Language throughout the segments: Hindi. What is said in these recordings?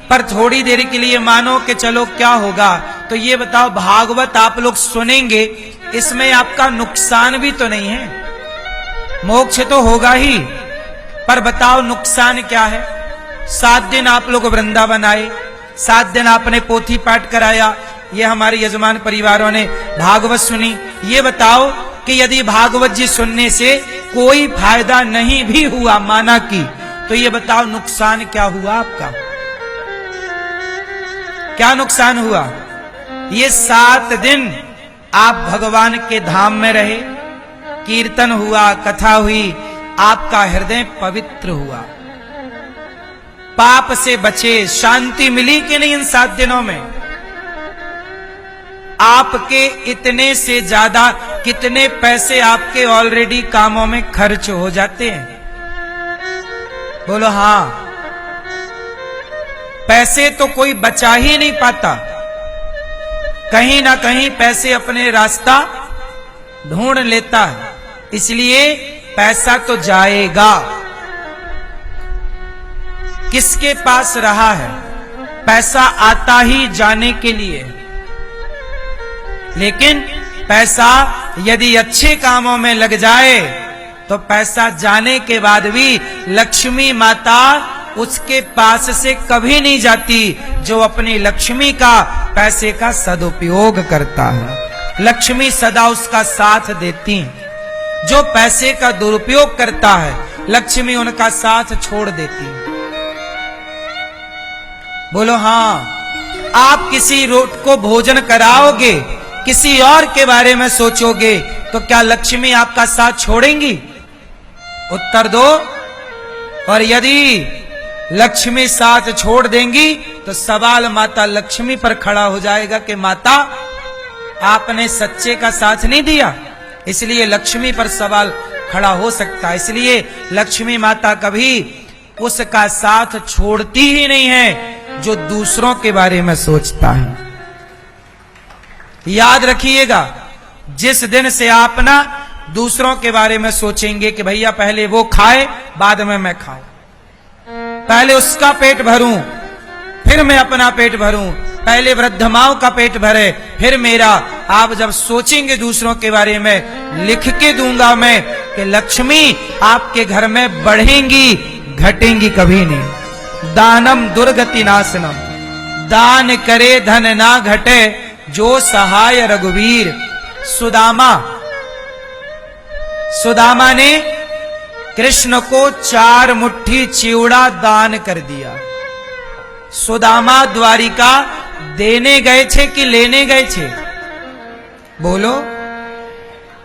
पर थोड़ी देर के लिए मानो कि चलो क्या होगा। तो ये बताओ, भागवत आप लोग सुनेंगे, इसमें आपका नुकसान भी तो नहीं है, मोक्ष तो होगा ही, पर बताओ नुकसान क्या है। 7 दिन आप लोग वृंदावन आए, 7 दिन आपने पोथी पाठ कराया, ये हमारे यजमान परिवारों ने भागवत सुनी। ये बताओ कि यदि भागवत जी सुनने से कोई फायदा नहीं भी हुआ, माना कि, तो ये बताओ नुकसान क्या हुआ आपका, क्या नुकसान हुआ। ये 7 दिन आप भगवान के धाम में रहे, कीर्तन हुआ, कथा हुई, आपका हृदय पवित्र हुआ, पाप से बचे, शांति मिली कि नहीं इन 7 दिनों में। आपके इतने से ज्यादा कितने पैसे आपके ऑलरेडी कामों में खर्च हो जाते हैं, बोलो हां। पैसे तो कोई बचा ही नहीं पाता, कहीं ना कहीं पैसे अपने रास्ता ढूंढ लेता है, इसलिए पैसा तो जाएगा। किसके पास रहा है पैसा, आता ही जाने के लिए, लेकिन पैसा यदि अच्छे कामों में लग जाए तो पैसा जाने के बाद भी लक्ष्मी माता उसके पास से कभी नहीं जाती जो अपनी लक्ष्मी का पैसे का सदुपयोग करता है। लक्ष्मी सदा उसका साथ देती, जो पैसे का दुरुपयोग करता है लक्ष्मी उनका साथ छोड़ देती। बोलो हां। आप किसी रोट को भोजन कराओगे, किसी और के बारे में सोचोगे, तो क्या लक्ष्मी आपका साथ छोड़ेंगी? उत्तर दो। और यदि लक्ष्मी साथ छोड़ देंगी तो सवाल माता लक्ष्मी पर खड़ा हो जाएगा कि माता आपने सच्चे का साथ नहीं दिया, इसलिए लक्ष्मी पर सवाल खड़ा हो सकता है। इसलिए लक्ष्मी माता कभी उसका साथ छोड़ती ही नहीं है जो दूसरों के बारे में सोचता है। याद रखिएगा, जिस दिन से आप ना दूसरों के बारे में सोचेंगे कि भैया पहले वो खाए बाद में मैं खाऊं, पहले उसका पेट भरूं फिर मैं अपना पेट भरूं, पहले वृद्ध माओ का पेट भरे फिर मेरा। आप जब सोचेंगे दूसरों के बारे में, लिख के दूंगा मैं कि लक्ष्मी आपके घर में बढ़ेंगी, घटेंगी कभी नहीं। दानम दुर्गति नाशनम, दान करे धन ना घटे, जो सहाय रघुवीर। सुदामा ने कृष्ण को 4 मुट्ठी चिवड़ा दान कर दिया। सुदामा द्वारिका देने गए थे कि लेने गए थे? बोलो।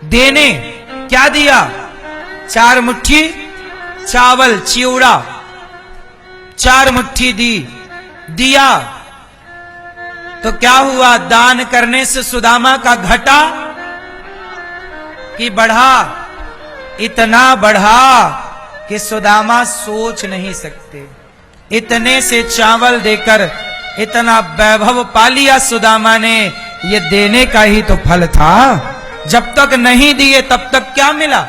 देने। क्या दिया? 4 मुट्ठी चावल, चिवड़ा 4 मुट्ठी दिया। तो क्या हुआ? दान करने से सुदामा का घटा कि बढ़ा? इतना बढ़ा कि सुदामा सोच नहीं सकते। इतने से चावल देकर इतना वैभव पा लिया सुदामा ने, ये देने का ही तो फल था। जब तक नहीं दिए तब तक क्या मिला?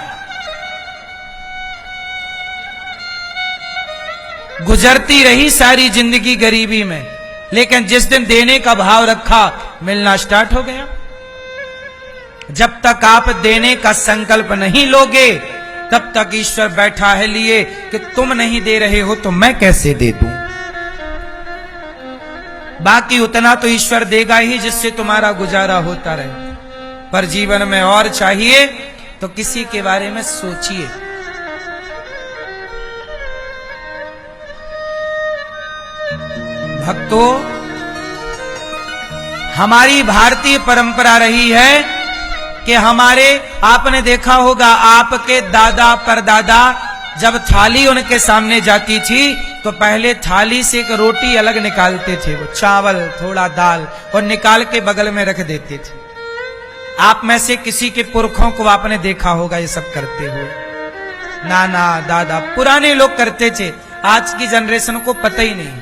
गुजरती रही सारी जिंदगी गरीबी में, लेकिन जिस दिन देने का भाव रखा मिलना स्टार्ट हो गया। जब तक आप देने का संकल्प नहीं लोगे तब तक ईश्वर बैठा है लिए कि तुम नहीं दे रहे हो तो मैं कैसे दे दूं। बाकी उतना तो ईश्वर देगा ही जिससे तुम्हारा गुजारा होता रहे, पर जीवन में और चाहिए तो किसी के बारे में सोचिए। भक्तों, हमारी भारतीय परंपरा रही है कि हमारे, आपने देखा होगा आपके दादा परदादा जब थाली उनके सामने जाती थी तो पहले थाली से एक रोटी अलग निकालते थे, वो चावल थोड़ा दाल, और निकाल के बगल में रख देते थे। आप में से किसी के पुरखों को आपने देखा होगा ये सब करते हुए। नाना दादा पुराने लोग करते थे, आज की जनरेशन को पता ही नहीं।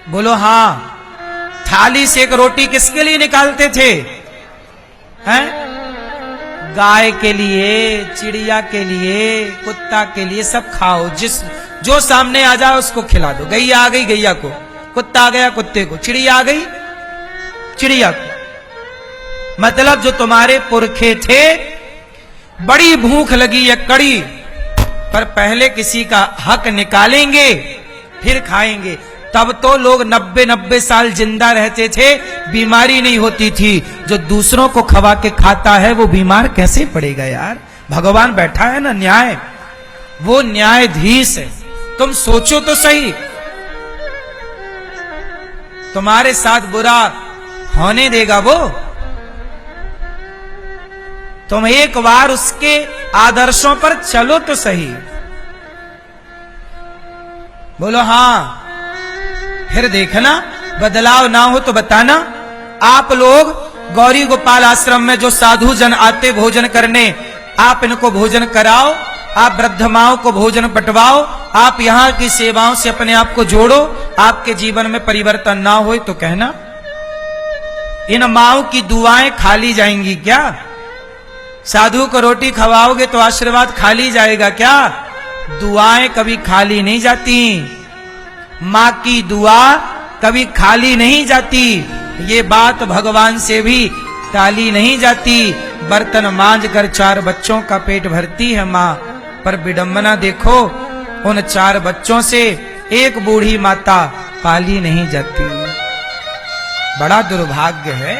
बोलो हाँ। थाली से एक रोटी किसके लिए निकालते थे? हैं? गाय के लिए, चिड़िया के लिए, कुत्ता के लिए, सब खाओ, जो सामने आ जाए उसको खिला दो। गैया आ गई गैया को, कुत्ता आ गया कुत्ते को, चिड़िया आ गई चिड़िया को। मतलब जो तुम्हारे पुरखे थे, बड़ी भूख लगी है कड़ी, पर पहले किसी का हक निकालेंगे फिर खाएंगे। तब तो लोग 90-90 साल जिंदा रहते थे, बीमारी नहीं होती थी। जो दूसरों को खवा के खाता है वो बीमार कैसे पड़ेगा यार। भगवान बैठा है ना, न्याय, वो न्यायाधीश है। तुम सोचो तो सही, तुम्हारे साथ बुरा होने देगा वो? तुम एक बार उसके आदर्शों पर चलो तो सही। बोलो हाँ, फिर देखना बदलाव ना हो तो बताना। आप लोग गौरी गोपाल आश्रम में जो साधु जन आते भोजन करने, आप इनको भोजन कराओ, आप वृद्ध माओं को भोजन बंटवाओ, आप यहाँ की सेवाओं से अपने आप को जोड़ो। आपके जीवन में परिवर्तन ना हो तो कहना। इन माओं की दुआएं खाली जाएंगी क्या? साधु को रोटी खवाओगे तो आशीर्वाद खाली जाएगा क्या? दुआएं कभी खाली नहीं जाती। मां की दुआ कभी खाली नहीं जाती। ये बात भगवान से भी टाली नहीं जाती। बर्तन मांज कर 4 बच्चों का पेट भरती है मां, पर विडंबना देखो, उन 4 बच्चों से एक बूढ़ी माता पाली नहीं जाती। बड़ा दुर्भाग्य है।